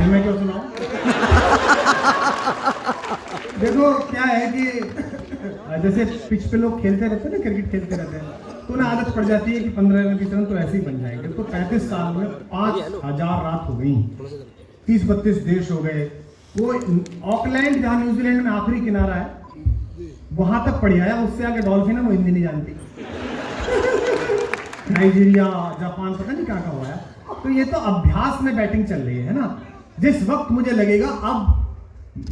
फिर मैं क्यों सुनाऊं? देखो क्या है कि जैसे पिच पे लोग खेलते रहते हैं ना, क्रिकेट खेलते रहते हैं, तो उन्हें आदत पड़ जाती है कि 15 रन 20 रन तो ऐसे ही बन जाएंगे। तो 35 साल में 5000 रात हो गई, 30-32 देश हो गए। वो ऑकलैंड जहाँ न्यूजीलैंड में आखिरी किनारा है वहां तक पढ़ आया, उससे आगे डॉल्फिन है वो हिंदी नहीं जानती। नाइजीरिया, जापान, पता नहीं कहाँ हुआ है। तो ये तो अभ्यास में बैटिंग चल रही है ना। जिस वक्त मुझे लगेगा अब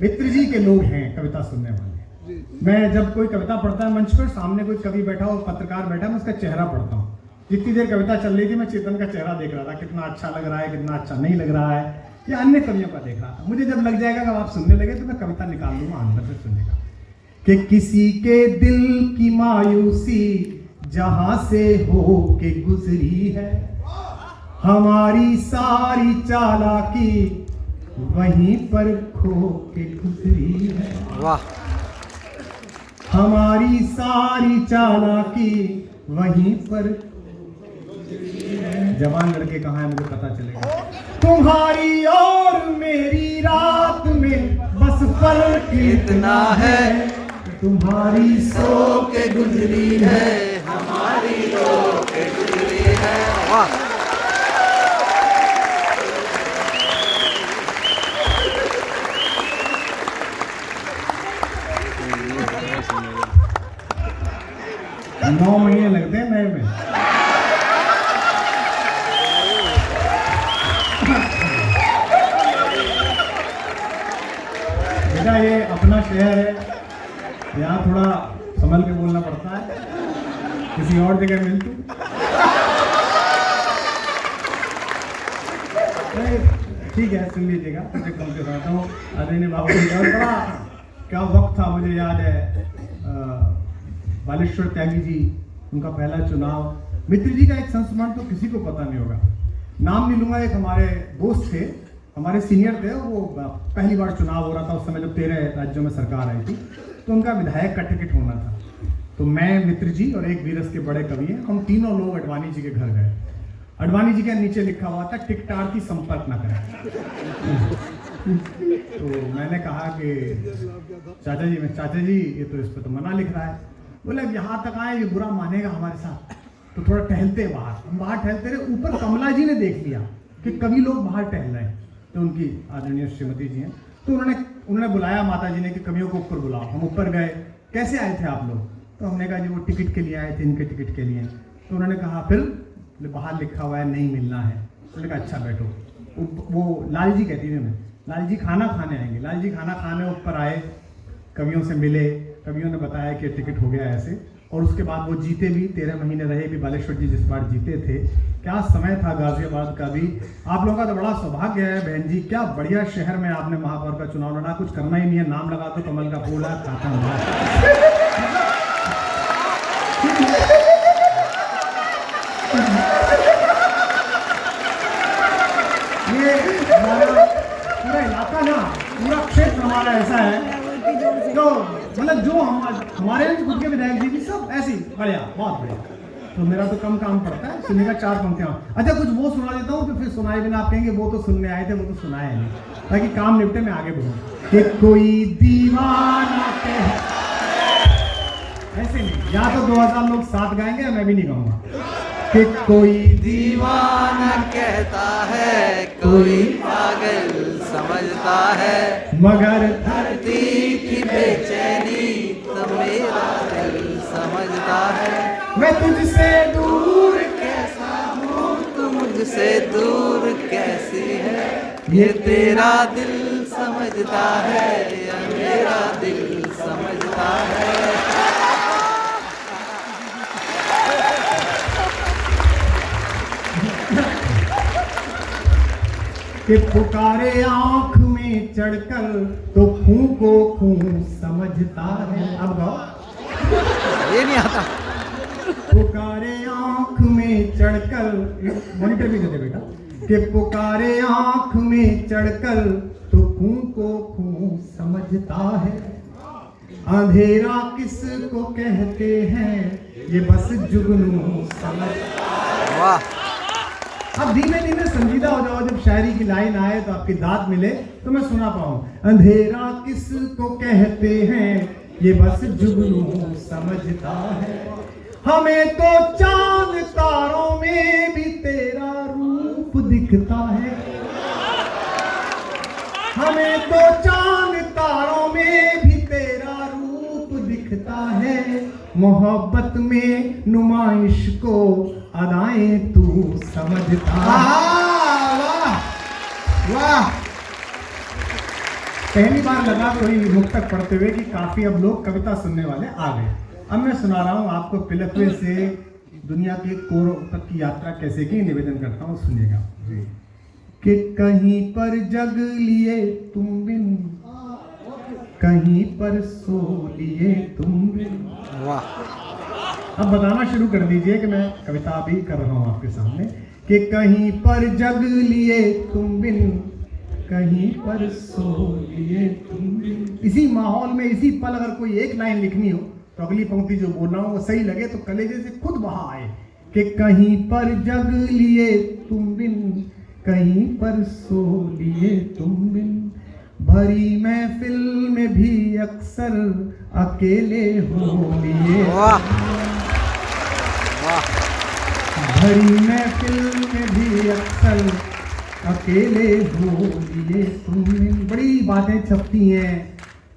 मित्र जी के लोग हैं कविता सुनने वाले, मैं जब कोई कविता पढ़ता है मंच पर, सामने कोई कवि बैठा हो, पत्रकार बैठा, मैं उसका चेहरा पढ़ता हूँ। जितनी देर कविता चल रही थी मैं चेतन का चेहरा देख रहा था, कितना अच्छा लग रहा है, कितना अच्छा नहीं लग रहा है, या अन्य कवियों का देख रहा था। मुझे जब लग जाएगा कि आप सुनने लगे तो मैं कविता निकाल लूंगा अंदर से सुनने का, कि किसी के दिल की मायूसी जहां से हो के गुजरी है, हमारी सारी चालाकी वहीं पर खो के गुजरी है। वाह, हमारी सारी चालाकी वहीं पर। जवान लड़के कहाँ है मुझे पता चलेगा। तुम्हारी और मेरी रात में बस फर्क इतना है, तुम्हारी सो के गुजरी है, हमारी रो के गुजरी है। वाह, नौ महीने लगते हैं नए में। बेटा ये अपना शहर है, यहाँ थोड़ा संभल के बोलना पड़ता है, किसी और जगह मिल तू। ठीक है सुन लीजिएगा, मुझे कम से सुनाता हूँ। आदरणीय बाबू जी, और बड़ा क्या वक्त था, मुझे याद है बालेश्वर त्यागी जी, उनका पहला चुनाव। मित्र जी का एक संस्मरण तो किसी को पता नहीं होगा, नाम नहीं लूंगा। एक हमारे दोस्त थे, हमारे सीनियर थे, वो पहली बार चुनाव हो रहा था उस समय जब 13 राज्यों में सरकार आई थी, तो उनका विधायक का टिकट होना था। तो मैं, मित्र जी और एक वीरस के बड़े कवि हैं, हम तीनों लोग अडवाणी जी के घर गए। अडवाणी जी के नीचे लिखा हुआ था टिकटार्थी संपर्क न करें। तो मैंने कहा कि चाचा जी ये तो इस पर तो मना लिख रहा है। बोले अब यहाँ तक आए, ये बुरा मानेगा हमारे साथ, तो थोड़ा टहलते बाहर। हम बाहर टहलते रहे, ऊपर कमला जी ने देख लिया कि कवि लोग बाहर टहल रहे हैं, तो उनकी आदरणीय श्रीमती जी हैं, तो उन्होंने बुलाया माता जी ने कि कवियों को ऊपर बुलाओ। हम ऊपर गए, कैसे आए थे आप लोग? तो हमने कहा जी वो टिकट के लिए आए थे, इनके टिकट के लिए। तो उन्होंने कहा फिर बाहर लिखा हुआ है नहीं मिलना है। उन्होंने कहा अच्छा बैठो। वो लाल जी कहती थी, मैं लाल जी खाना खाने आएंगे। लाल जी खाना खाने ऊपर आए, कवियों से मिले, कवियों ने बताया कि टिकट हो गया ऐसे, और उसके बाद वो जीते भी, 13 महीने रहे भी। बालेश्वर जी जिस बार जीते थे, क्या समय था गाजियाबाद का भी। आप लोगों का तो बड़ा सौभाग्य है बहन जी, क्या बढ़िया शहर में आपने महापौर का चुनाव लड़ा, कुछ करना ही नहीं है, नाम लगा दो कमल का फूल है, खाता हुआ। ये हमारा पूरा इलाका ना, पूरा क्षेत्र हमारा ऐसा है, तो मतलब जो हमारे खुद के विधायक जी भी सब ऐसी बढ़िया, बहुत बढ़िया। तो मेरा तो कम काम पड़ता है, सुनने का 4 पंक्तियां। अच्छा कुछ वो सुना देता हूँ, तो फिर सुनाए बिना आप कहेंगे वो तो सुनने आए थे, वो तो सुनाए नहीं, ताकि काम निपटे में आगे बढ़ूं। कि कोई दीवाना ऐसे नहीं, या तो 2000 लोग साथ गाएंगे, मैं भी नहीं गाऊंगा। कि कोई दीवाना कहता है, कोई पागल समझता है, मगर धरती की बेचैनी तो मेरा दिल समझता है। मैं तुझसे दूर कैसा हूँ, तू मुझसे दूर कैसी है, ये तेरा दिल समझता है या मेरा दिल समझता है। कि पुकारे आंख में चढ़कर तो खूं को खूं समझता है। अब गाओ, ये नहीं आता। पुकारे आंख में चढ़कर, मॉनिटर भी दे दे बेटा। कि पुकारे आंख में चढ़कर तो खूं को खूं समझता है, अंधेरा किसको कहते हैं ये बस जुगनू समझता है। वाह, अब धीमे धीमे संजीदा हो जाओ, जब शायरी की लाइन आए तो आपकी दाद मिले तो मैं सुना पाऊं। अंधेरा किसको कहते हैं ये बस जुगनू समझता है, हमें तो चांद तारों में भी तेरा रूप दिखता है, हमें तो चांद तारों में भी तेरा रूप दिखता है, मोहब्बत में नुमाइश को अदाएं तू समझता है। वाह वाह। पहली बार लगा कोई मुक्तक पढ़ते हुए कि काफी अब लोग कविता सुनने वाले आ गए। अब मैं सुना रहा हूं आपको पिलखवे से दुनिया के कोरों तक की यात्रा कैसे की, निवेदन करता हूं, सुनिएगा कि कहीं पर जग लिए तुम बिन, कहीं पर सो लिए तुम बिन। वाह। अब बताना शुरू कर दीजिए कि मैं कविता भी कर रहा हूं आपके सामने कि कहीं पर जग लिए तुम बिन, कहीं पर सो लिए तुम बिन। इसी माहौल में इसी पल अगर कोई एक लाइन लिखनी हो तो अगली पंक्ति जो बोल रहा हूं वो सही लगे तो कलेजे से खुद बहा आए कि कहीं पर जग लिए तुम बिन, कहीं पर सो लिए तुम बिन। भरी महफिल में भी अक्सर अकेले हो लिए, भरी महफिल में भी अक्सर अकेले हो लिए तुम बिन। बड़ी बातें छपती हैं,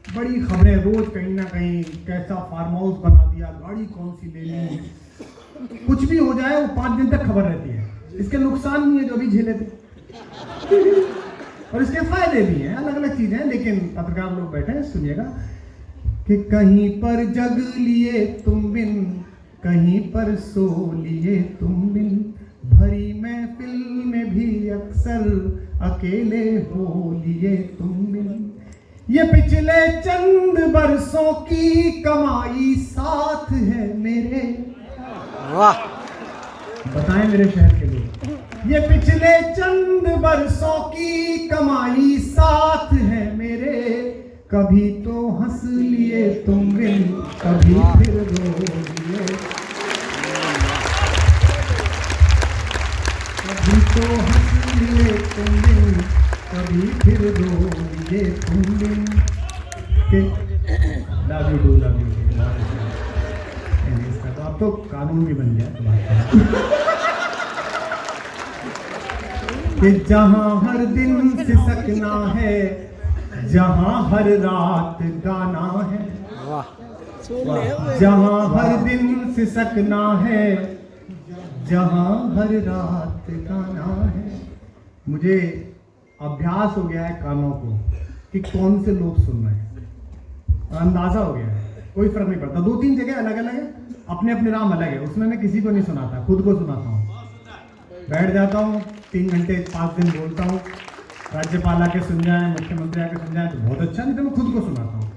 बड़ी खबरें रोज कहीं ना कहीं, कैसा फार्म हाउस बना दिया, गाड़ी कौन सी ले ली, कुछ भी हो जाए वो 5 दिन तक खबर रहती है। इसके नुकसान नहीं है जो भी झेले थे और इसके फायदे भी हैं, अलग अलग चीजें हैं, लेकिन पत्रकार लोग बैठे हैं, सुनिएगा कि कहीं पर जग लिए तुम बिन, कहीं पर सो लिए तुम बिन। भरी महफिल में भी अक्सर अकेले हो लिए तुम बिन। ये पिछले चंद बरसों की कमाई साथ है मेरे। वाह। बताएं मेरे शहर के लोग, ये पिछले चंद बरसों की कमाई साथ है मेरे। कभी तो हंस लिए तुम बिन, कभी फिर रो लिए, कभी तो हंस लिए तुम बिन, कभी फिर रो लिए तुम बिन। Love you do, love you. इसका तो अब तो कानून भी बन गया कि जहां हर दिन सिसकना है, जहां हर रात गाना है। जहां हर दिन सिसकना है, जहां हर रात गाना है। मुझे अभ्यास हो गया है कानों को कि कौन से लोग सुन रहे हैं, अंदाजा हो गया है, कोई फर्क नहीं पड़ता। 2-3 जगह अलग अलग है, अपने अपने राम अलग है, उसमें मैं किसी को नहीं सुनाता, खुद को सुनाता हूँ। बैठ जाता हूँ 3 घंटे 5 दिन बोलता हूँ, राज्यपाल आके सुन जाए, मुख्यमंत्री आके सुन जाए तो बहुत अच्छा, नहीं तो मैं खुद को सुनाता हूँ।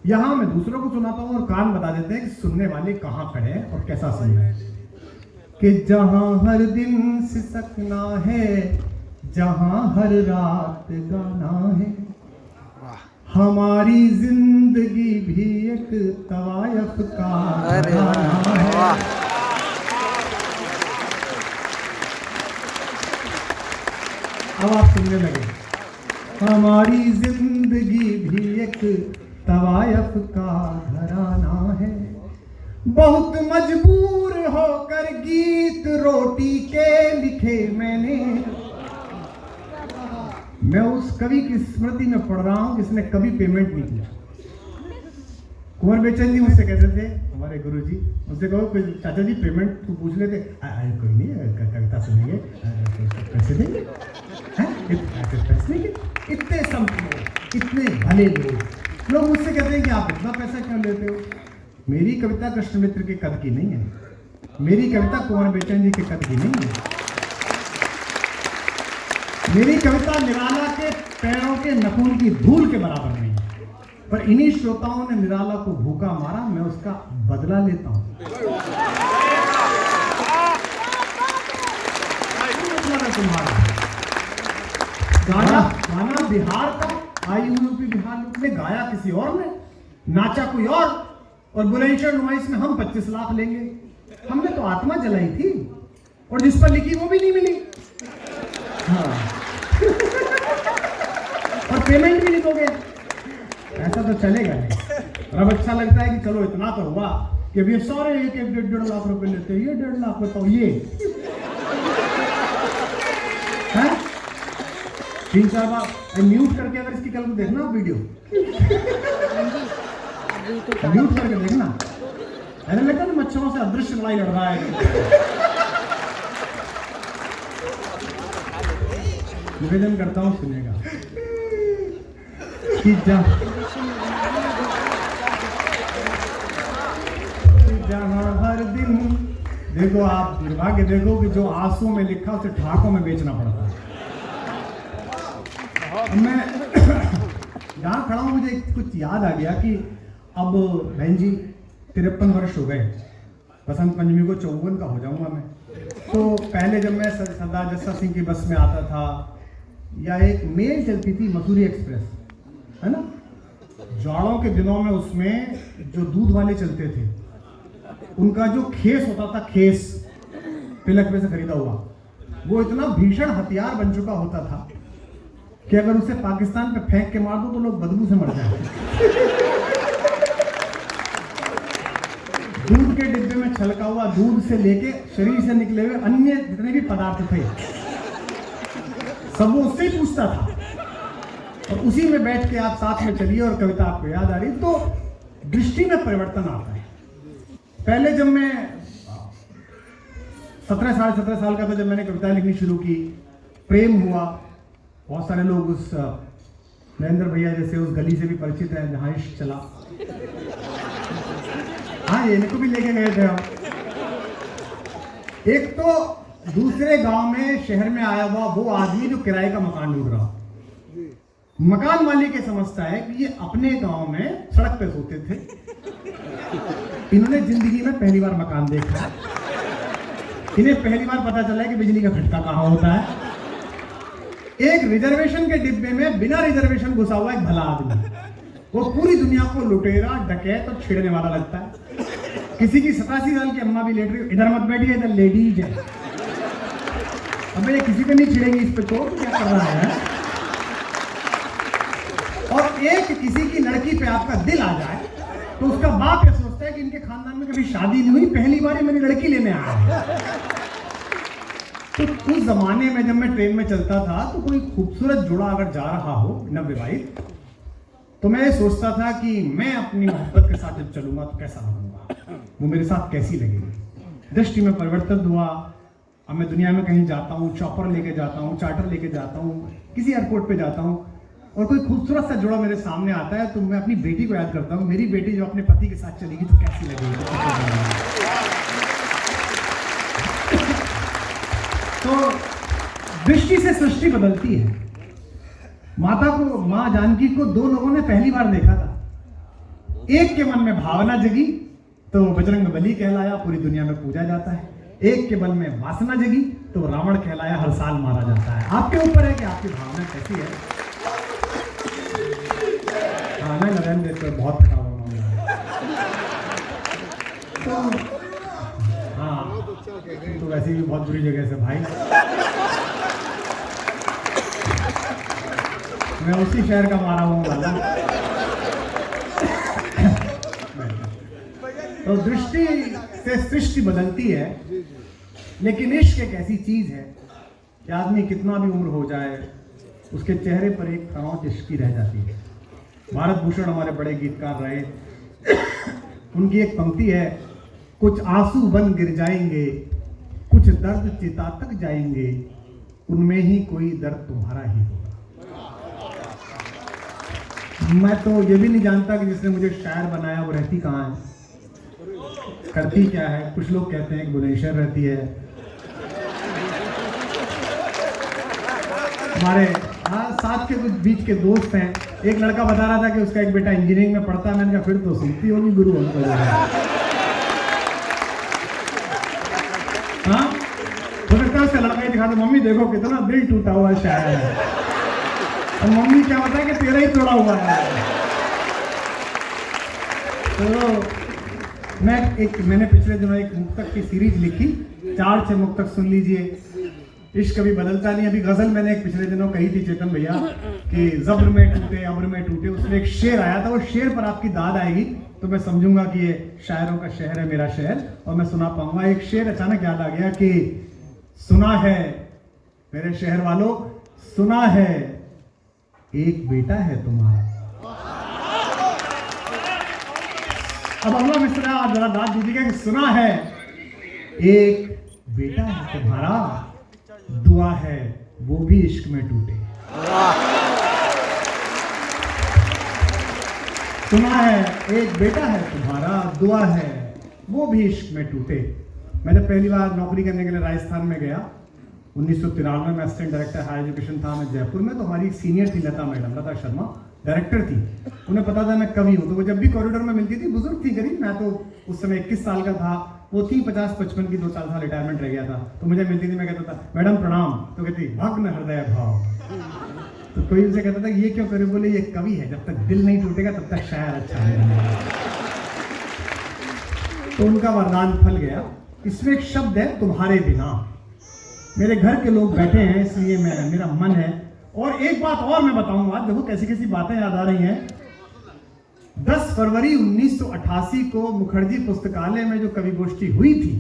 यहाँ मैं दूसरों को सुनाता हूँ और कान बता देते हैं कि सुनने वाले कहाँ खड़े हैं और कैसा सुन रहे हैं। कि जहाँ हर दिन सिसकना है, जहाँ हर रात गाना है, हमारी जिंदगी भी एक तवायफ का गाना है। अब आप सुनने लगे, हमारी जिंदगी भी एक तवायफ का घराना है। बहुत मजबूर होकर गीत रोटी के लिखे मैंने। मैं उस कवि की स्मृति में पढ़ रहा हूं जिसने कभी पेमेंट नहीं किया। कुंवर बेचन जी मुझसे कहते थे, हमारे गुरुजी, मुझसे कहो कोई चाचा जी पेमेंट तू पूछ लेते, कोई नहीं, कविता सुनेंगे, पैसे देंगे, पैसे देंगे। इतने संत, इतने भले लोग मुझसे कहते हैं कि आप इतना पैसा क्यों लेते हो। मेरी कविता कृष्ण मित्र के कद की नहीं है, मेरी कविता कुंवर बेचन जी के कद की नहीं है। मेरी कविता निराला के पैरों के नखून की धूल के बराबर नहीं है, पर इन्हीं श्रोताओं ने निराला को भूखा मारा, मैं उसका बदला लेता हूं। तुम्हारा गाना बिहार का, आई यूपी बिहार ने गाया किसी और ने, नाचा कोई और बुलंदशहर नुमाइश में हम 25 लाख लेंगे। हमने तो आत्मा जलाई थी और जिस पर लिखी वो भी नहीं मिली। हाँ और पेमेंट भी नहीं दोगे, ऐसा तो चलेगा नहीं। और अब अच्छा लगता है कि चलो इतना तो हुआ कि अब ये सारे एक एक 1.5 लाख रुपए लेते हैं, ये 1.5 लाख बताओ ये है 3-4 बार म्यूट करके अगर इसकी कल को देखना आप वीडियो म्यूट करके देखना, ऐसा लगता है मच्छरों से अदृश्य लड़ाई लड़ रहा है। निवेदन करता हूँ सुनेगा कि जहाँ हर दिन देखो आप दुर्भाग्य देखो कि जो आंसू में लिखा उसे ठाकों में बेचना पड़ता है। मैं जहाँ खड़ा हूँ मुझे कुछ याद आ गया कि अब बहन जी 53 वर्ष हो गए, बसंत पंचमी को 54 का हो जाऊंगा मैं। तो पहले जब मैं सरदार जस्सा सिंह की बस में आता था या एक मेल चलती थी मसूरी एक्सप्रेस, है ना, जाड़ों के दिनों में उसमें जो दूध वाले चलते थे उनका जो खेस होता था, खेस तिलक में से खरीदा हुआ, वो इतना भीषण हथियार बन चुका होता था कि अगर उसे पाकिस्तान पे फेंक के मार दो तो लोग बदबू से मर जाएंगे। दूध के डिब्बे में छलका हुआ दूध से लेके शरीर से निकले हुए अन्य जितने भी पदार्थ थे सब वो उससे ही पूछता था और उसी में बैठ के आप साथ में चलिए और कविता आपको याद आ रही। तो दृष्टि में परिवर्तन आता है। पहले जब मैं 17 साल का था, जब मैंने कविताएं लिखनी शुरू की, प्रेम हुआ, बहुत सारे लोग उस नरेंद्र भैया जैसे उस गली से भी परिचित है जहां इश्क चला। हाँ ये इनको भी लेके गए थे हम। एक तो दूसरे गांव में शहर में आया हुआ वो आदमी जो किराए का मकान ढूंढ रहा, मकान मालिक ये समझता है कि ये अपने गांव में सड़क पे सोते थे, इन्होंने जिंदगी में पहली बार मकान देखा, इन्हें पहली बार पता चला है कि बिजली का खटका कहाँ होता है। एक रिजर्वेशन के डिब्बे में बिना रिजर्वेशन घुसा हुआ एक भला आदमी, वो पूरी दुनिया को लुटेरा डकैत और छेड़ने वाला लगता है। किसी की 87 साल की अम्मा भी लेट रही, इधर मत बैठिए, इधर लेडीज है। अबे ये किसी पे नहीं छिड़ेंगी इस पे तो क्या कर रहा है। और एक किसी की लड़की पे आपका दिल आ जाए तो उसका बाप ये सोचता है कि इनके खानदान में कभी शादी नहीं हुई, पहली बार ही मेरी लड़की लेने आया है। तो उस जमाने में जब मैं ट्रेन में चलता था तो कोई खूबसूरत जोड़ा अगर जा रहा हो नवविवाहित, तो मैं सोचता था कि मैं अपनी मोहब्बत के साथ जब चलूंगा तो कैसा लगूंगा, वो मेरे साथ कैसी लगेगी। दृष्टि में परिवर्तन हुआ। अब मैं दुनिया में कहीं जाता हूँ, चॉपर लेके जाता हूँ, चार्टर लेके जाता हूँ, किसी एयरपोर्ट पे जाता हूँ और कोई खूबसूरत सा जोड़ा मेरे सामने आता है तो मैं अपनी बेटी को याद करता हूँ, मेरी बेटी जो अपने पति के साथ चलेगी तो कैसी लगेगी। तो दृष्टि से सृष्टि बदलती है। माता को, मां जानकी को दो लोगों ने पहली बार देखा था। एक के मन में भावना जगी तो बजरंग बली कहलाया, पूरी दुनिया में पूजा जाता है। एक के मन में वासना जगी तो रावण कहलाया, हर साल मारा जाता है। आपके ऊपर है कि आपकी भावना कैसी है। हाँ मैं नरेंद्र तो बहुत खराब होना तो हाँ तो वैसे भी बहुत बुरी जगह से भाई, मैं उसी शहर का मारा हुआ वाला। तो दृष्टि से सृष्टि बदलती है, लेकिन इश्क एक ऐसी चीज है कि आदमी कितना भी उम्र हो जाए उसके चेहरे पर एक खरोंच इश्क की रह जाती है। भारत भूषण हमारे बड़े गीतकार रहे, उनकी एक पंक्ति है, कुछ आंसू बन गिर जाएंगे, कुछ दर्द चिता तक जाएंगे, उनमें ही कोई दर्द तुम्हारा ही होगा। मैं तो ये भी नहीं जानता कि जिसने मुझे शायर बनाया वो रहती कहाँ है, करती क्या है। कुछ लोग कहते हैं कि भुवनेश्वर रहती है। हमारे साथ के कुछ बीच के दोस्त हैं, एक लड़का बता रहा था कि उसका एक बेटा इंजीनियरिंग में पढ़ता है। मैंने कहा फिर तो सुनती होगी गुरु हमको। हाँ हो सकता है उसका लड़का ही दिखा दो, मम्मी देखो कितना दिल टूटा हुआ शायर है, और मम्मी क्या बताए कि तेरा ही तोड़ा हुआ है। तो मैंने पिछले दिनों एक मुक्तक की सीरीज लिखी, 4-6 मुक्तक सुन लीजिए। इश्क कभी बदलता नहीं। अभी गजल मैंने एक पिछले दिनों कही थी चेतन भैया कि जब्र में टूटे अब्र में टूटे, उसमें एक शेर आया था, वो शेर पर आपकी दाद आएगी तो मैं समझूंगा कि ये शायरों का शहर है मेरा शहर और मैं सुना पाऊंगा। एक शेर अचानक याद आ गया कि सुना है मेरे शहर वालों, सुना है एक बेटा है तुम्हारा। अब अगला मिसरा आप जरा दाद दीजिएगा कि सुना है एक बेटा है तुम्हारा, दुआ है वो भी इश्क में टूटे। सुना है एक बेटा है तुम्हारा, दुआ है वो भी इश्क में टूटे। मैं जब पहली बार नौकरी करने के लिए राजस्थान में गया 1993 में, असिस्टेंट डायरेक्टर हायर एजुकेशन था मैं जयपुर में, तो हमारी सीनियर थी लता मैडम, लता शर्मा डायरेक्टर थी। उन्हें पता था मैं कवि हूँ, तो वो जब भी कॉरिडोर में मिलती थी, बुजुर्ग थी करीब, मैं तो उस समय 21 साल का था, वो थी 50-55 की, 2 साल था रिटायरमेंट रह गया था। तो मुझे मिलती थी, मैं कहता था मैडम प्रणाम, तो कहती भग्न हृदय भाव। तो कोई उनसे कहता था ये क्यों करे, बोले ये कवि है, जब तक दिल नहीं टूटेगा तब तक शायर अच्छा नहीं बनेगा। तो उनका वरदान फल गया। इसमें एक शब्द है तुम्हारे बिना। मेरे घर के लोग बैठे हैं इसलिए मेरा मन है। और एक बात और मैं बताऊंगा, देखो कैसी कैसी बातें याद आ रही हैं। 10 फरवरी 1988 को मुखर्जी पुस्तकालय में जो कवि गोष्ठी हुई थी,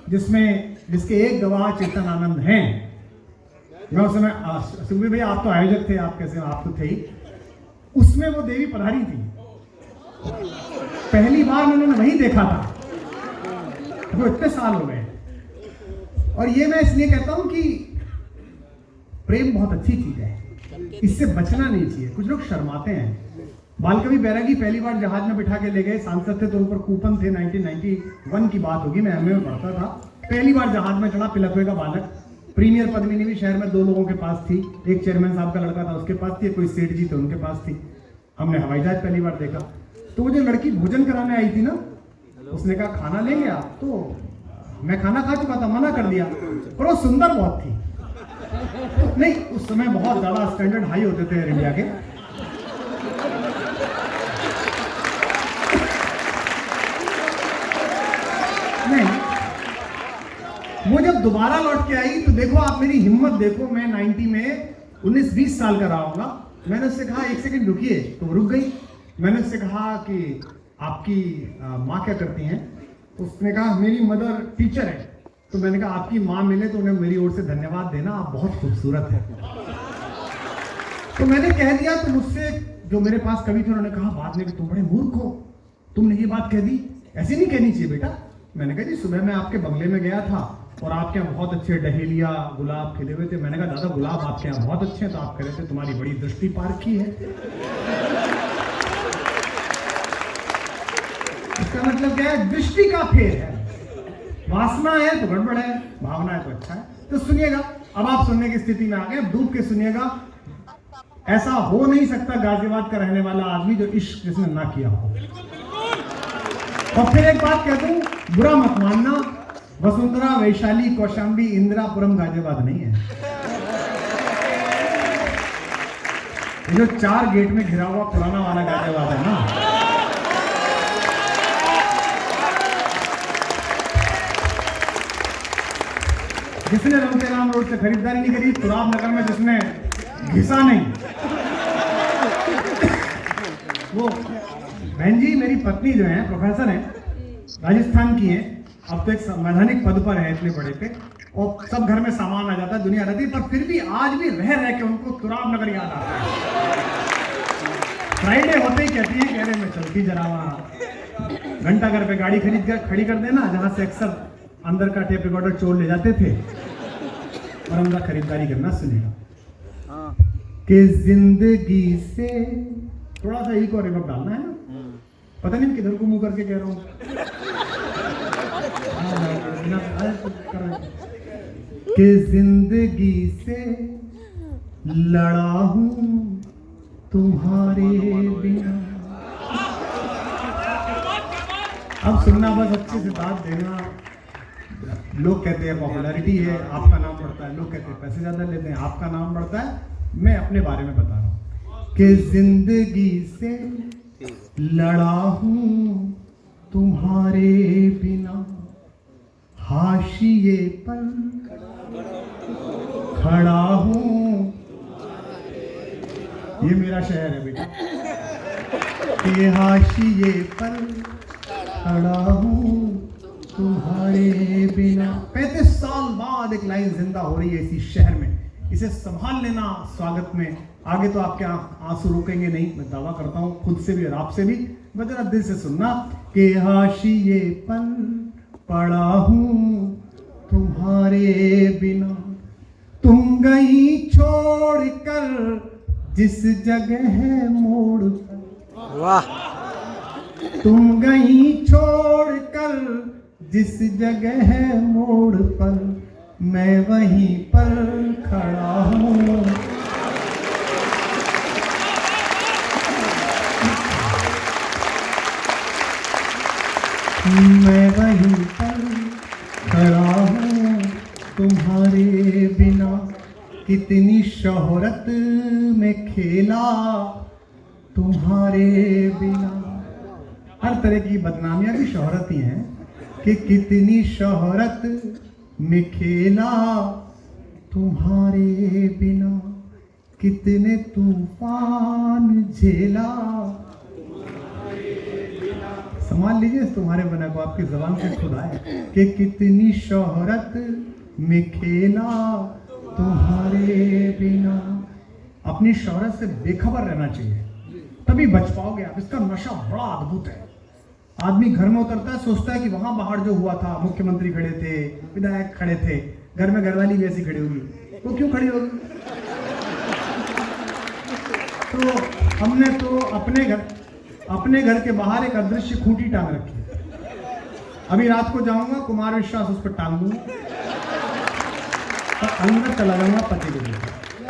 जिसके एक गवाह चेतन आनंद हैं। मैं उस समय, सुखबीर भैया आप तो आयोजक थे, आप कैसे, आप तो थे ही। उसमें वो देवी पधारी थी, पहली बार मैंने वहीं देखा था, वो इतने साल हो गए। और ये मैं इसलिए कहता हूं कि प्रेम बहुत अच्छी चीज है, इससे बचना नहीं चाहिए। कुछ लोग शर्माते हैं। बालकवि बैरागी पहली बार जहाज में बिठा के ले गए, सांसद थे तो उन पर कूपन थे, 1991 की बात होगी, मैं एमए में पढ़ता था। पहली बार जहाज में चढ़ा, पिलकवे का बालक, प्रीमियर पद्मिनी भी शहर में 2 लोगों के पास थी, एक चेयरमैन साहब का लड़का था उसके पास थी, कोई सेठ जी थे उनके पास थी। हमने हवाई जहाज पहली बार देखा। तो वो जो लड़की भोजन कराने आई थी ना, उसने कहा खाना लेंगे आप, तो मैं खाना खा चुका था, मना कर दिया, पर वो सुंदर बहुत थी। नहीं, उस समय बहुत ज्यादा स्टैंडर्ड हाई होते थे एयर इंडिया के। नहीं, वो जब दोबारा लौट के आई तो देखो आप मेरी हिम्मत देखो, मैं 90 में 19-20 साल का रहा होगा। मैंने उससे कहा 1 सेकंड रुकिए, तो वो रुक गई। मैंने उससे कहा कि आपकी माँ क्या करती हैं? तो उसने कहा मेरी मदर टीचर है। तो मैंने कहा आपकी माँ मिले तो उन्हें मेरी ओर से धन्यवाद देना, आप बहुत खूबसूरत है। तो मैंने कह दिया। तो मुझसे जो मेरे पास कवि थे उन्होंने कहा बाद में कि तुम बड़े मूर्ख हो, तुमने ये बात कह दी, ऐसी नहीं कहनी चाहिए बेटा। मैंने कहा जी सुबह मैं आपके बंगले में गया था और आपके यहाँ बहुत अच्छे डहेलिया गुलाब खिले हुए थे। मैंने कहा दादा गुलाब आपके यहाँ बहुत अच्छे हैं, तो आप कह रहे थे तुम्हारी बड़ी दृष्टि पारखी है। इसका मतलब क्या है? दृष्टि का फेर है। वासना है तो गड़बड़ है, भावना है तो अच्छा है। तो सुनिएगा, अब आप सुनने की स्थिति में आ गए, डूब के सुनिएगा। ऐसा हो नहीं सकता गाजियाबाद का रहने वाला आदमी जो इश्क जिसने ना किया हो। और फिर एक बात कहता हूं, बुरा मत मानना, वसुंधरा, वैशाली, कौशाम्बी, इंदिरापुरम गाजियाबाद नहीं है। ये जो 4 गेट में घिरा हुआ पुराना वाला गाजियाबाद है ना, जिसने रमतेराम रोड से खरीदारी नहीं करी, तुराब नगर में जिसने घिसा नहीं, वो बहन जी मेरी पत्नी जो है प्रोफेसर है, राजस्थान की है, अब तो एक संवैधानिक पद पर है इतने बड़े पे, और सब घर में सामान आ जाता है, दुनिया रहती है, पर फिर भी आज भी रह रह के उनको तुराब नगर याद आता है। फ्राइडे होते ही कहती है कि अरे मैं चलती जरा वहाँ घंटा घर पे गाड़ी खड़ी कर देना, जहां से अक्सर अंदर का टेप रिकॉर्डर चोर ले जाते थे, और अंदर खरीदारी करना सुनेगा कि जिंदगी से थोड़ा सा इको रिवर्ब डालना है ना, पता नहीं किधर को मुंह करके कह रहा हूं। कि जिंदगी से लड़ा हूं तुम्हारे बिना। अब सुनना, बस अच्छे से बात देना। लोग कहते हैं पॉपुलैरिटी है, आपका नाम बढ़ता है, लोग कहते हैं पैसे ज्यादा लेते हैं, आपका नाम बढ़ता है। मैं अपने बारे में बता रहा हूं कि जिंदगी से लड़ा हूं तुम्हारे बिना, हाशिए पर खड़ा हूँ। ये मेरा शहर है बेटा। ये हाशिए पर खड़ा हूँ तुम्हारे बिना। 35 साल बाद एक लाइन जिंदा हो रही है इसी शहर में। इसे संभाल लेना स्वागत में। आगे तो आपके आंसू रुकेंगे नहीं, मैं दावा करता हूँ खुद से भी और आपसे भी। मैं जरा दिल से सुनना कि हाशिए पर पड़ा हूँ तुम्हारे बिना। तुम गई छोड़ कर जिस जगह है मोड़ पर। वाह। तुम गई छोड़ कर जिस जगह है मोड़ पर, मैं वहीं पर खड़ा हूँ। मैं वहीं पर खड़ा हूँ तुम्हारे बिना। कितनी शोहरत में खेला तुम्हारे बिना। हर तरह की बदनामियां भी शोहरत ही हैं कि कितनी शोहरत में खेला तुम्हारे बिना। कितने तूफान झेला। संभाल लीजिए तुम्हारे बना को, आपकी जबान से खुद आए कि कितनी शोहरत में खेला तुम्हारे बिना। अपनी शोहरत से बेखबर रहना चाहिए, तभी बच पाओगे आप। इसका नशा बड़ा अद्भुत है। आदमी घर में उतरता है, सोचता है कि वहां बाहर जो हुआ था, मुख्यमंत्री खड़े थे, विधायक खड़े थे, घर में घरवाली भी ऐसी खड़ी होगी, वो क्यों खड़ी होगी? तो हमने तो अपने घर के बाहर एक अदृश्य खूंटी टांग रखी है। अभी रात को जाऊंगा, कुमार विश्वास उस पर टांग दूंगा, तो अंदर चला जाऊंगा पति के लिए।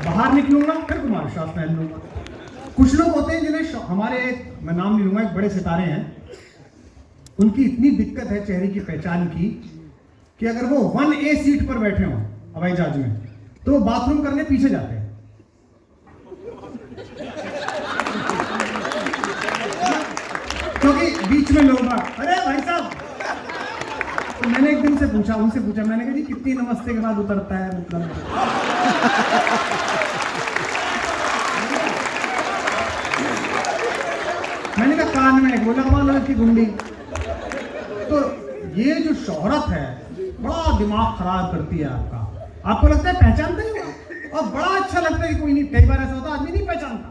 बाहर निकलूंगा, फिर कुमार विश्वास पहन लूंगा। कुछ लोग होते हैं जिन्हें हमारे, मैं नाम नहीं लूंगा, एक बड़े सितारे हैं, उनकी इतनी दिक्कत है चेहरे की पहचान की कि अगर वो 1A सीट पर बैठे हों हवाई जहाज में, तो वो बाथरूम करने पीछे जाते हैं। क्योंकि बीच में लोग अरे भाई साहब, तो मैंने एक दिन उनसे पूछा, मैंने कहा जी कितनी नमस्ते के बाद उतरता है, मतलब मैंने कहा कान में बोला वाला की गुंडी। तो ये जो शोहरत है बड़ा दिमाग खराब करती है आपका। आपको लगता है पहचानते ही, और बड़ा अच्छा लगता है कि कोई नहीं, कई बार ऐसा होता आदमी नहीं पहचानता।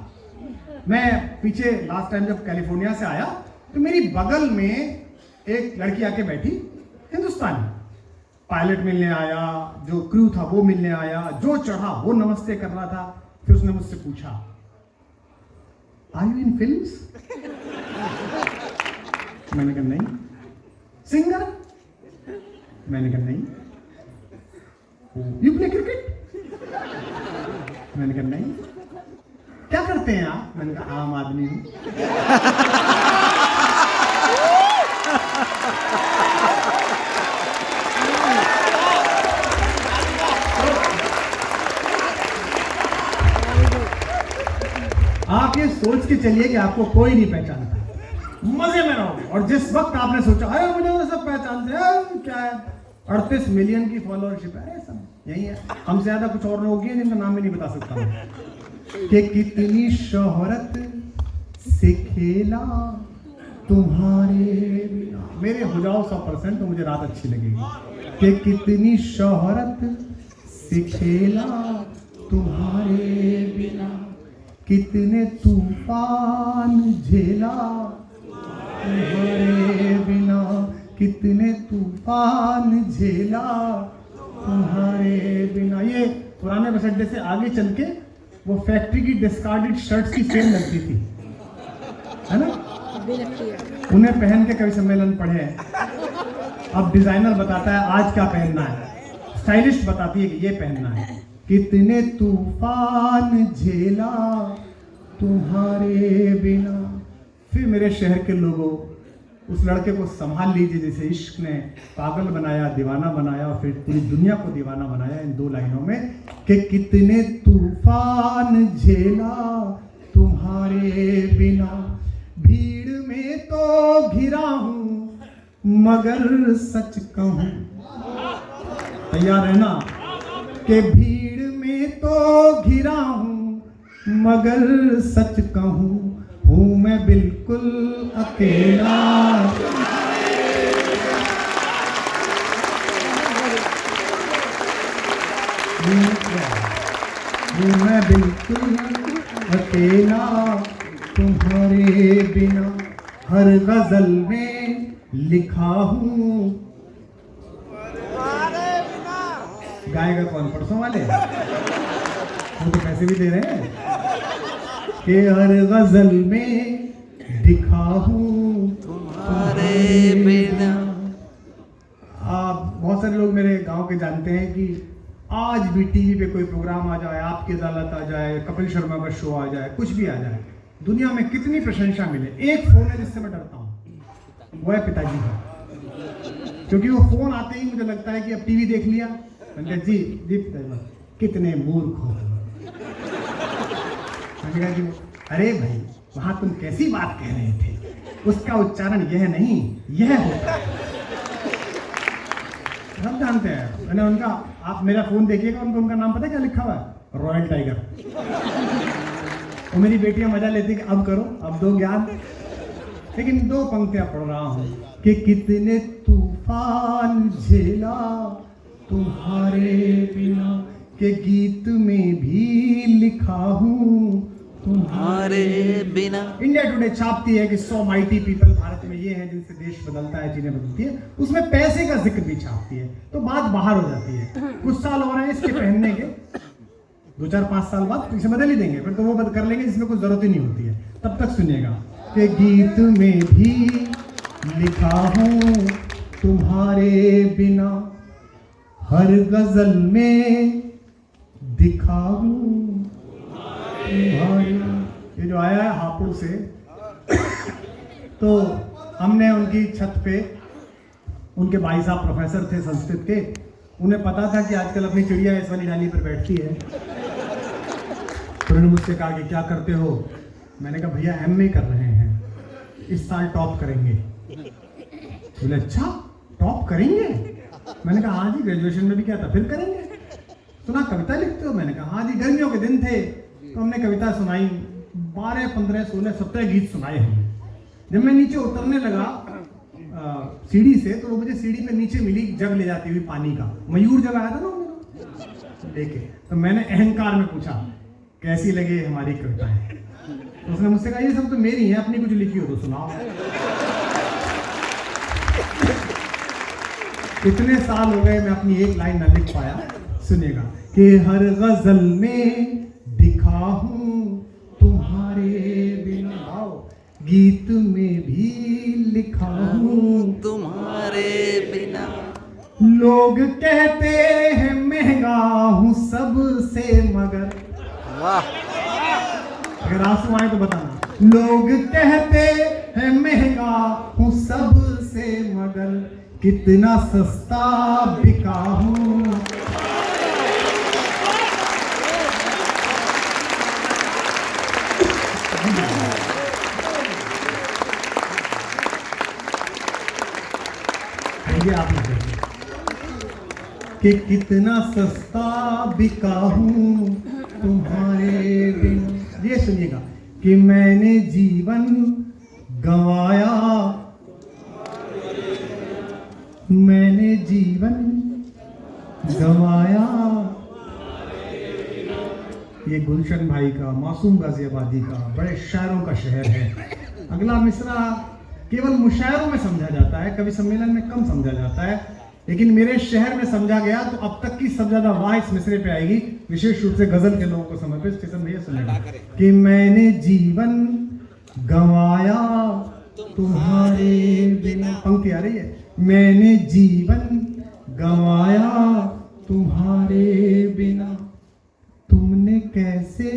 मैं पीछे लास्ट टाइम जब कैलिफोर्निया से आया तो मेरी बगल में एक लड़की आके बैठी, हिंदुस्तानी, पायलट मिलने आया, जो क्रू था वो मिलने आया, जो चढ़ा वो नमस्ते कर रहा था। फिर उसने मुझसे पूछा, आर यू इन फिल्म्स? मैंने कहा नहीं। सिंगर? मैंने कहा नहीं। You play cricket? मैंने कहा नहीं। क्या करते हैं आप? मैंने कहा आम आदमी हूं। आप ये सोच के चलिए कि आपको कोई नहीं पहचानता, मजे में रहोगे। और जिस वक्त आपने सोचा अरे मुझे तो सब पहचानते हैं, क्या है 38 मिलियन की फॉलोअरशिप है, सब यही है, हमसे ज्यादा कुछ और लोग हैं जिनका नाम भी नहीं बता सकता हूं, कि कितनी शोहरत से खेला तुम्हारे बिना। मेरे हो जाओ 100% तो मुझे रात अच्छी लगेगी। कि कितनी शोहरत से खेला तुम्हारे बिना, कितने तूफान झेला तुम्हारे बिना, कितने तूफान झेला तुम्हारे बिना। ये पुराने बस अड्डे से आगे चल के वो फैक्ट्री की डिस्कार्डेड शर्ट्स की सेल लगती थी, है ना? उन्हें पहन के कवि सम्मेलन पढ़े हैं। अब डिजाइनर बताता है आज क्या पहनना है, स्टाइलिस्ट बताती है कि ये पहनना है। कितने तूफान झेला तुम्हारे बिना। फिर मेरे शहर के लोगों, उस लड़के को संभाल लीजिए जिसे इश्क ने पागल बनाया, दीवाना बनाया, और फिर पूरी दुनिया को दीवाना बनाया इन 2 लाइनों में, कि कितने तूफान झेला तुम्हारे बिना। भीड़ में तो घिरा हूं मगर सच कहूं, तैयार है ना, कि भीड़ में तो घिरा हूँ, मगर सच कहूँ हूँ मैं बिल्कुल अकेला। हूँ मैं बिल्कुल अकेला, तुम्हारे बिना हर गजल में लिखा हूँ। गाएगा कौन? परसों वाले वो तो पैसे भी दे रहे हैं कि हर गजल में दिखा हूँ तुम्हारे बिना। आप बहुत सारे लोग मेरे गांव के जानते हैं कि आज भी टीवी पे कोई प्रोग्राम आ जाए, आपकी अदालत आ जाए, कपिल शर्मा का शो आ जाए, कुछ भी आ जाए, दुनिया में कितनी प्रशंसा मिले, एक फोन है जिससे मैं डरता हूँ, वो है पिताजी का। क्योंकि वो फोन आते ही मुझे लगता है कि अब टीवी देख लिया, मैंने कहा जी जी पिताजी कितने मूर्ख हो। मैंने कहा कि अरे भाई वहां तुम कैसी बात कह रहे थे, उसका उच्चारण यह नहीं यह होता है। सब जानते हैं। मैंने उनका, आप मेरा फोन देखिएगा, उनका नाम पता है क्या लिखा हुआ है? Royal tiger. और मेरी बेटियां मजा लेती कि अब करो, अब दो ज्ञान। लेकिन 2 पंक्तियां पढ़ रहा हूं कि कितने तूफान झेला तुम्हारे बिना, के गीत में भी लिखा हूँ तुम्हारे बिना। इंडिया टुडे छापती है कि 100 माइटी पीपल भारत में ये हैं जिनसे देश बदलता है, चीजें बदलती है, उसमें पैसे का जिक्र भी छापती है, तो बात बाहर हो जाती है। कुछ साल हो रहे हैं इसके पहनने के, 2-4-5 साल बाद इसे बदल ही देंगे, फिर तो वो बदल कर लेंगे जिसमें कुछ जरूरत ही नहीं होती है। तब तक सुनिएगा कि गीत में भी लिखा हूँ तुम्हारे बिना, हर गजल में दिखा हूँ तुम्हारे। ये जो आया है हापुड़ से, तो हमने उनकी छत पे, उनके भाई साहब प्रोफेसर थे संस्कृत के, उन्हें पता था कि आजकल अपनी चिड़िया इस वाली डाली पर बैठती है, तो उन्होंने मुझसे कहा कि क्या करते हो? मैंने कहा भैया MA कर रहे हैं, इस साल टॉप करेंगे। बोले अच्छा टॉप करेंगे? मैंने कहा हाँ जी, ग्रेजुएशन में भी क्या था, फिर करेंगे। सुना कविता लिखते हो? मैंने कहा हाँ जी। गर्मियों के दिन थे तो हमने कविता सुनाई, 12, 15, 16, 17 गीत सुनाए हमने। जब मैं नीचे उतरने लगा सीढ़ी से, तो वो मुझे सीढ़ी में नीचे मिली जग ले जाती हुई पानी का, मयूर जग आया था ना मेरा लेके, तो मैंने अहंकार में पूछा कैसी लगे हमारी कविताएं? तो उसने मुझसे कहा ये सब तो मेरी है, अपनी कुछ लिखी हो तो सुनाओ। इतने साल हो गए मैं अपनी एक लाइन ना लिख पाया। सुनिएगा कि हर गजल में दिखा हूँ तुम्हारे बिना, गीत में भी लिखा हूँ तुम्हारे बिना। लोग कहते हैं महंगा हूँ सबसे, मगर वाह, अगर आंसू आए तो बताना। लोग कहते हैं महंगा हूँ सबसे, मगर कितना सस्ता बिका हूँ। आप कि कितना सस्ता बिका हूँ तुम्हारे बिना। ये सुनिएगा कि मैंने जीवन गंवाया, मैंने जीवन गंवाया। ये गुलशन भाई का, मासूम गाजियाबादी का, बड़े शायरों का शहर है। अगला मिसरा केवल मुशायरों में समझा जाता है, कवि सम्मेलन में कम समझा जाता है, लेकिन मेरे शहर में समझा गया तो अब तक की सबसे ज्यादा वाह इस मिसरे पे आएगी, विशेष रूप से गजल के लोगों को समर्पित। चेतन भैया सुनेगा कि मैंने जीवन गंवाया तुम्हारे बिना। पंक्ति आ रही है, मैंने जीवन गंवाया तुम्हारे बिना, तुमने कैसे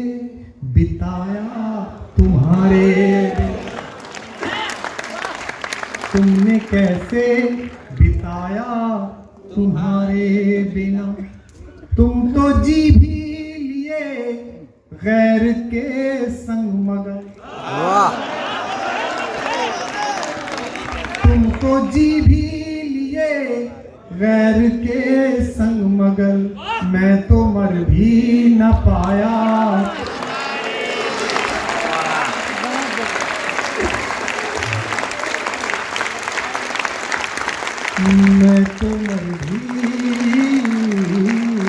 बिताया तुम्हारे बिना, तुमने कैसे बिताया तुम्हारे बिना। तुम तो जी भी लिए गैर के संग, मगर तुम तो जी भी लिए गैर के संग मगल मैं तो मर भी न पाया। मैं तो मर भी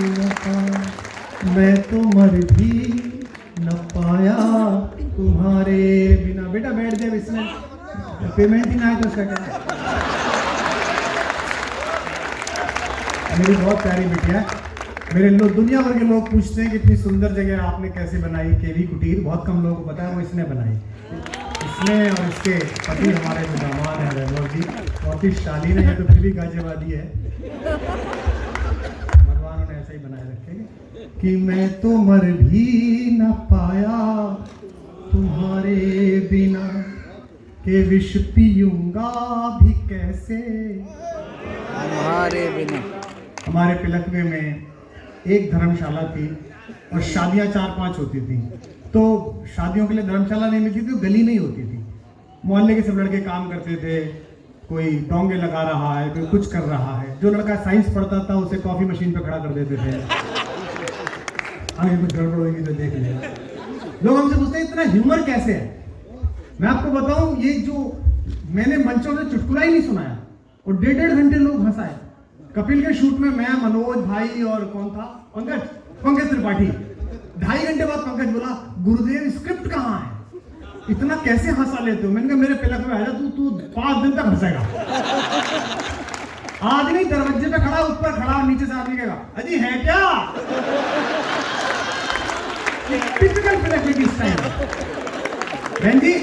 न पाया, मैं तो मर भी न पाया तुम्हारे बिना। बेटा बैठ जाए, इसमें पेमेंट ही ना है तो उसका क्या। मेरी बहुत प्यारी बिटिया, मेरे लोग दुनिया भर के लोग पूछते हैं कि इतनी सुंदर जगह आपने कैसे बनाई। केवी कुटीर बहुत कम लोगों को पता है, वो इसने बनाई। इसने और इसके पति हमारे जो दामाद हैं वैभव जी, बहुत ही शालीन है, तो फिर भी गाजियाबादी है। भगवान ने ऐसे ही बनाए रखे कि मैं तो मर भी न पाया तुम्हारे बिना, के विष पीऊंगा भी कैसे तुम्हारे बिना। हमारे पिलकवे में एक धर्मशाला थी और शादियां 4-5 होती थी, तो शादियों के लिए धर्मशाला नहीं मिलती थी, तो गली में ही होती थी। मोहल्ले के सब लड़के काम करते थे, कोई डोंगे लगा रहा है, कोई कुछ कर रहा है। जो लड़का साइंस पढ़ता था उसे कॉफी मशीन पे खड़ा कर देते थे। आगे कुछ गड़बड़ होगी तो देख लेना। लोग हमसे पूछते हैं इतना ह्यूमर कैसे है। मैं आपको बताऊं, ये जो मैंने मंचों से चुटकुला ही नहीं सुनाया और 1.5 घंटे लोग हंसाए। कपिल के शूट में मैं, मनोज भाई और कौन था, पंकज त्रिपाठी। 2.5 घंटे बाद पंकज बोला, गुरुदेव स्क्रिप्ट कहाँ है, इतना कैसे हंसा लेते हो। मैंने कहा मेरे पिलक में आया, तू 5 दिन तक हंसेगा। आदमी दरवाजे पे खड़ा, ऊपर खड़ा और नीचे से आदमी कहेगा अजी है क्या। टिपिकल पिलक की स्टाइल। बहन जी,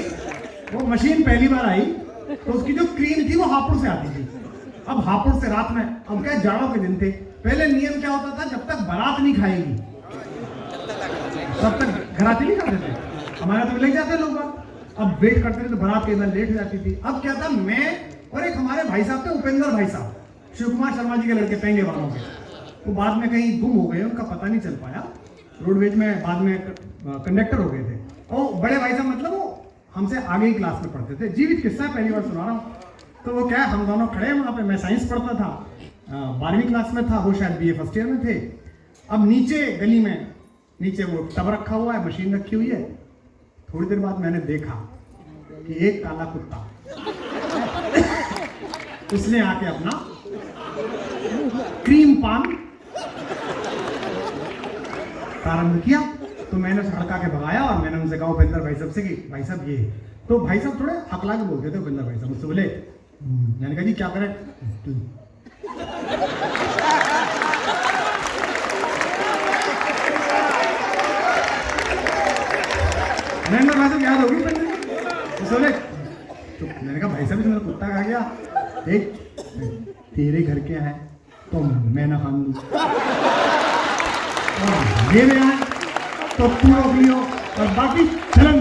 वो मशीन पहली बार आई तो उसकी जो क्रीम थी वो हापुड़ से आती थी। अब हापुड़ से रात में, अब क्या जाड़ों के दिन थे, पहले नियम क्या होता था, जब तक बारात नहीं खाएगी तब तक घराती नहीं खाते थे। हमारे तो ले जाते लोग, अब वेट करते थे तो बारात के अंदर लेट हो जाती थी। अब क्या था, मैं और एक हमारे भाई साहब थे, उपेंद्र भाई साहब, शिव कुमार शर्मा जी के लड़के, पेंगे वालों के, वो बाद में कहीं गुम हो गए, उनका पता नहीं चल पाया। रोडवेज में बाद में कंडक्टर हो गए थे। और बड़े भाई साहब मतलब वो हमसे आगे ही क्लास में पढ़ते थे। जीवित किस्सा पहली बार सुना रहा हूँ। तो वो क्या, हम दोनों खड़े वहाँ पे, मैं साइंस पढ़ता था, 12वीं क्लास में था, वो शायद BA फर्स्ट ईयर में थे। अब नीचे गली में, नीचे वो टब रखा हुआ है, मशीन रखी हुई है। थोड़ी देर बाद मैंने देखा कि एक काला कुत्ता उसने आके अपना क्रीम पान प्रारंभ किया। तो मैंने सड़का के भगाया और मैंने उनसे कहा उपेंद्र भाई साहब से कि भाई साहब ये, तो भाई साहब थोड़े हकला के बोलते थे उपेंद्र भाई साहब, मुझसे बोले, मैंने कहा जी क्या करें। मैंने भाई साहब याद होगी बोले, तो मैंने कहा भाई साहब मेरा कुत्ता खा गया, एक तेरे घर के हैं तो मैं ना खान दूँ, ये ले आए तो तू रोक लियो और बाकी चलन।